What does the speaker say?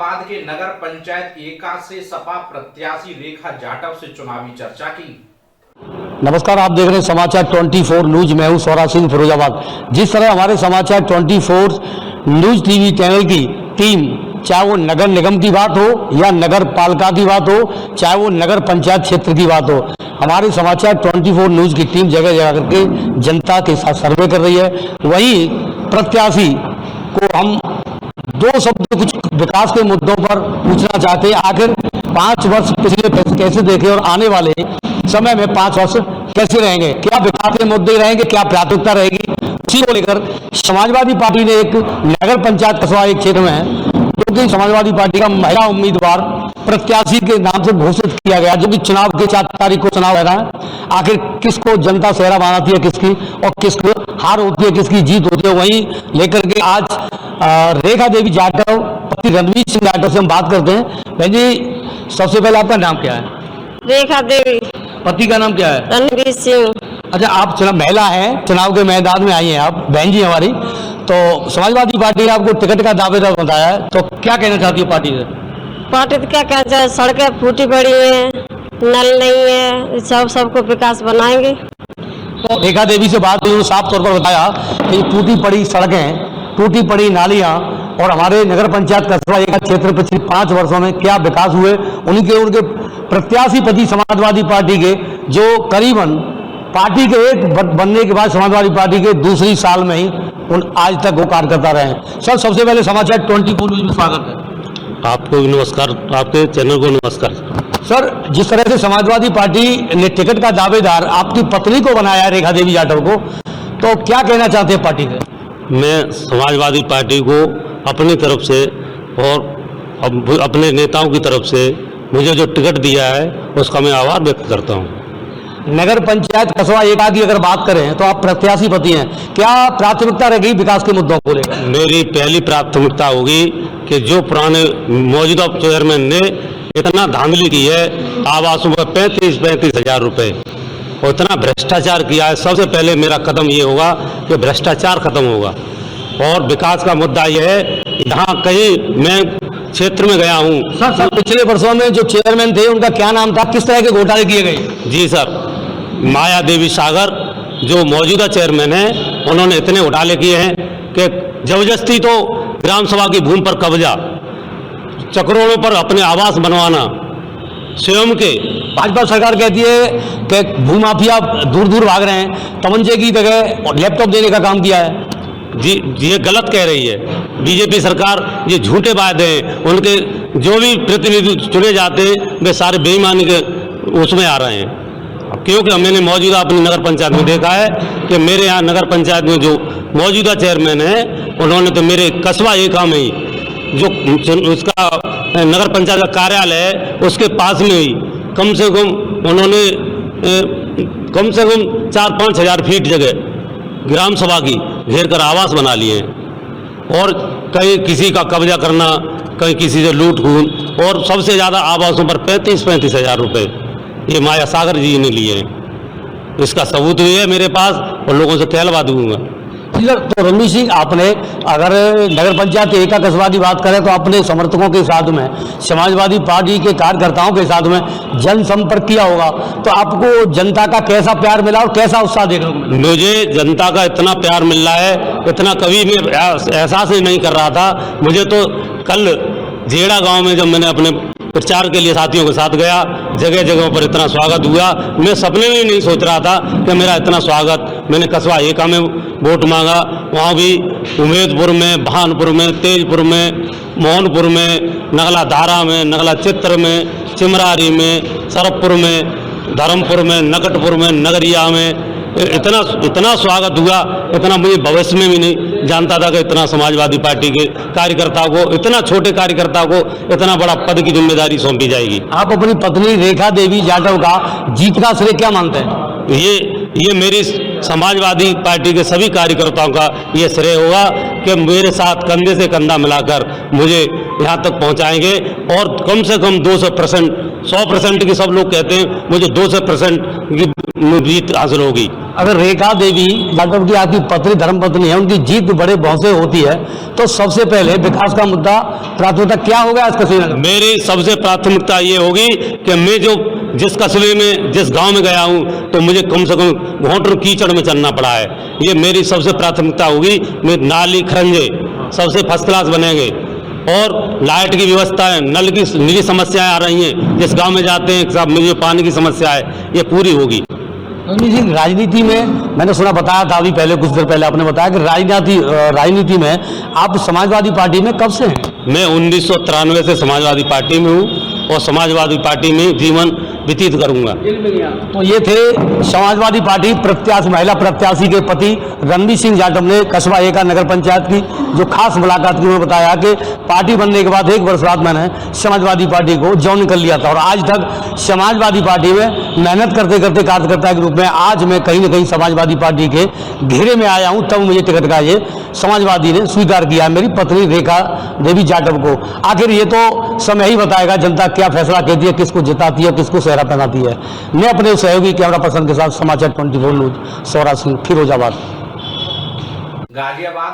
बाद के नगर पंचायत एका से सपा प्रत्याशी रेखा जाटव से चुनावी चर्चा की। नमस्कार, आप देख रहे हैं समाचार 24 न्यूज। मैं हूं सौरा सिंह फिरोजाबाद। जिस तरह हमारे समाचार 24 न्यूज टीवी चैनल की टीम, चाहे वो नगर निगम की बात हो या नगर पालिका की बात हो, चाहे वो नगर पंचायत क्षेत्र की बात हो, हमारे समाचार 24 न्यूज की टीम जगह जगह करके जनता के साथ सर्वे कर रही है। वहीं प्रत्याशी को हम दो शब्द कुछ विकास के मुद्दों पर पूछना चाहते हैं। आखिर 5 वर्ष पिछले कैसे देखे और आने वाले समय में 5 वर्ष कैसे रहेंगे, क्या विकास के मुद्दे रहेंगे, क्या प्राथमिकता रहेगी, उसी को लेकर समाजवादी पार्टी ने एक नगर पंचायत कसबा एक क्षेत्र में है, क्योंकि समाजवादी पार्टी का महिला उम्मीदवार प्रत्याशी के नाम से घोषित किया गया, जो कि चुनाव के 4 तारीख को चुनाव है। आखिर किसको जनता सेहरा बनाती है, किसकी और किसको हार होती है, किसकी जीत होती है, वहीं लेकर के आज रेखा देवी जाटव पति रणवीर सिंह जाटव से हम बात करते हैं। बहन जी, सबसे पहले आपका नाम क्या है? रेखा देवी। पति का नाम क्या है? रणवीर सिंह। अच्छा, आप चुनाव महिला हैं, चुनाव के मैदान में आई हैं आप, बहन जी हमारी। तो समाजवादी पार्टी ने आपको टिकट का दावेदार बताया है, तो क्या कहना चाहती है पार्टी से? पार्टी तो क्या कहना चाहिए, सड़कें फूटी पड़ी हैं, नल नहीं है, सबको विकास बनाएंगे। तो रेखा देवी से बात हुई, साफ तौर पर बताया कि टूटी पड़ी सड़कें, टूटी पड़ी नालियां और हमारे नगर पंचायत कस्बा एका क्षेत्र पिछले 5 वर्षों में क्या विकास हुए, उनके प्रत्याशी पति समाजवादी पार्टी के, जो करीबन पार्टी के एक बनने के बाद समाजवादी पार्टी के दूसरी साल में ही आज तक वो कार्यकर्ता रहे हैं। सर, सबसे पहले समाचार 24 न्यूज में स्वागत है। आपको भी नमस्कार, आपके चैनल को नमस्कार। सर, जिस तरह से समाजवादी पार्टी ने टिकट का दावेदार आपकी पत्नी को बनाया है, रेखा देवी जाटव को, तो क्या कहना चाहते हैं पार्टी से? मैं समाजवादी पार्टी को अपनी तरफ से और अपने नेताओं की तरफ से मुझे जो टिकट दिया है उसका मैं आभार व्यक्त करता हूँ। नगर पंचायत कस्बा एका की अगर बात करें तो आप प्रत्याशी पति हैं, क्या प्राथमिकता रहेगी विकास के मुद्दों को लेकर? मेरी पहली प्राथमिकता होगी कि जो पुराने मौजूदा चेयरमैन ने इतना धांधली की है, आवासों पर 35 हजार रुपये, उतना भ्रष्टाचार किया है, सबसे पहले मेरा कदम ये होगा कि भ्रष्टाचार खत्म होगा। और विकास का मुद्दा यह है, यहाँ कहीं मैं क्षेत्र में गया हूँ। सर, पिछले वर्षों में जो चेयरमैन थे उनका क्या नाम था, किस तरह के घोटाले किए गए? जी सर, माया देवी सागर जो मौजूदा चेयरमैन है, उन्होंने इतने घोटाले किए हैं कि जबरदस्ती तो ग्राम सभा की भूमि पर कब्जा, चक्रोड़ों पर अपने आवास बनवाना, स्वयं के। भाजपा सरकार कहती है कि भूमाफिया दूर दूर भाग रहे हैं, तमंचे की जगह लैपटॉप देने का काम किया है। जी, ये गलत कह रही है बीजेपी सरकार। ये झूठे वादे हैं, उनके जो भी प्रतिनिधि चुने जाते हैं वे सारे बेईमानी के उसमें आ रहे हैं। क्योंकि मैंने मौजूदा अपनी नगर पंचायत में देखा है कि मेरे यहाँ नगर पंचायत में जो मौजूदा चेयरमैन है, उन्होंने तो मेरे कस्बा एका में ही जो उसका नगर पंचायत का कार्यालय है उसके पास में ही कम से कम उन्होंने 4-5 हजार फीट जगह ग्राम सभा की घेर कर आवास बना लिए हैं। और कहीं किसी का कब्जा करना, कहीं किसी से लूट खून, और सबसे ज़्यादा आवासों पर 35 हजार रुपये ये माया सागर जी ने लिए हैं। इसका सबूत भी है मेरे पास और लोगों से कहलवा दूंगा। तो रणवीर सिंह, आपने अगर नगर पंचायत एका कस्बा की बात करें तो अपने समर्थकों के साथ में, समाजवादी पार्टी के कार्यकर्ताओं के साथ में जनसंपर्क किया होगा, तो आपको जनता का कैसा प्यार मिला और कैसा उत्साह देखने को मिला? मुझे जनता का इतना प्यार मिल रहा है, इतना कभी मैं एहसास ही नहीं कर रहा था। मुझे तो कल जेड़ा गांव में जब मैंने अपने प्रचार के लिए साथियों के साथ गया, जगह जगह पर इतना स्वागत हुआ, मैं सपने में नहीं सोच रहा था कि मेरा इतना स्वागत। मैंने कस्बा एका में वोट मांगा, वहाँ भी उमेदपुर में, भानपुर में, तेजपुर में, मोहनपुर में, नगला धारा में, नगला चित्र में, चिमरारी में, सरपपुर में, धर्मपुर में, नकटपुर में, नगरिया में इतना स्वागत हुआ, इतना मुझे भविष्य में भी नहीं जानता था कि इतना समाजवादी पार्टी के कार्यकर्ताओं को, इतना छोटे कार्यकर्ता को इतना बड़ा पद की जिम्मेदारी सौंपी जाएगी। आप अपनी पत्नी रेखा देवी जाटव का जीत का श्रेय क्या मानते हैं? ये मेरी समाजवादी पार्टी के सभी कार्यकर्ताओं का ये श्रेय होगा कि मेरे साथ कंधे से कंधा मिलाकर मुझे यहाँ तक पहुँचाएंगे और कम से कम 200%, 100% की सब लोग कहते हैं, मुझे 200% की जीत हासिल होगी। अगर रेखा देवी जाटव की आपकी पत्नी धर्मपत्नी है, उनकी जीत बड़े भौसे होती है, तो सबसे पहले विकास का मुद्दा प्राथमिकता क्या होगा इस कस्बे में? मेरी सबसे प्राथमिकता ये होगी कि मैं जो जिस कस्बे में, जिस गांव में गया हूं, तो मुझे कम से कम घोंटू कीचड़ में चलना पड़ा है। ये मेरी सबसे प्राथमिकता होगी। मैं नाली खरंजे सबसे फर्स्ट क्लास बनेंगे और लाइट की व्यवस्था है, नल की निजी समस्याएं आ रही हैं, जिस गांव में जाते हैं सब मुझे पानी की समस्या है, ये पूरी होगी। जी, राजनीति में मैंने सुना, बताया था अभी पहले, कुछ देर पहले आपने बताया कि राजनीति में आप समाजवादी पार्टी में कब से हैं? मैं 1993 से समाजवादी पार्टी में हूँ और समाजवादी पार्टी में जीवन व्यतीत करूंगा। तो ये थे समाजवादी पार्टी प्रत्याशी, महिला प्रत्याशी के पति रणवीर सिंह जाटव ने कस्बा एका नगर पंचायत की जो खास मुलाकात की, उन्होंने बताया कि पार्टी बनने के बाद 1 वर्ष बाद मैंने समाजवादी पार्टी को ज्वाइन कर लिया था और आज तक समाजवादी पार्टी में मेहनत करते करते कार्यकर्ता के रूप में आज मैं कहीं न कहीं समाजवादी पार्टी के घेरे में आया हूं, तब मुझे टिकट का ये समाजवादी ने स्वीकार किया मेरी पत्नी रेखा देवी जाटव को। आखिर ये तो समय ही बताएगा जनता क्या फैसला कहती है, किसको जिताती है, किसको सेहरा पहनाती है। मैं अपने सहयोगी कैमरा पर्सन के साथ समाचार 24 न्यूज सौरा सिंह, फिरोजाबाद। गाजियाबाद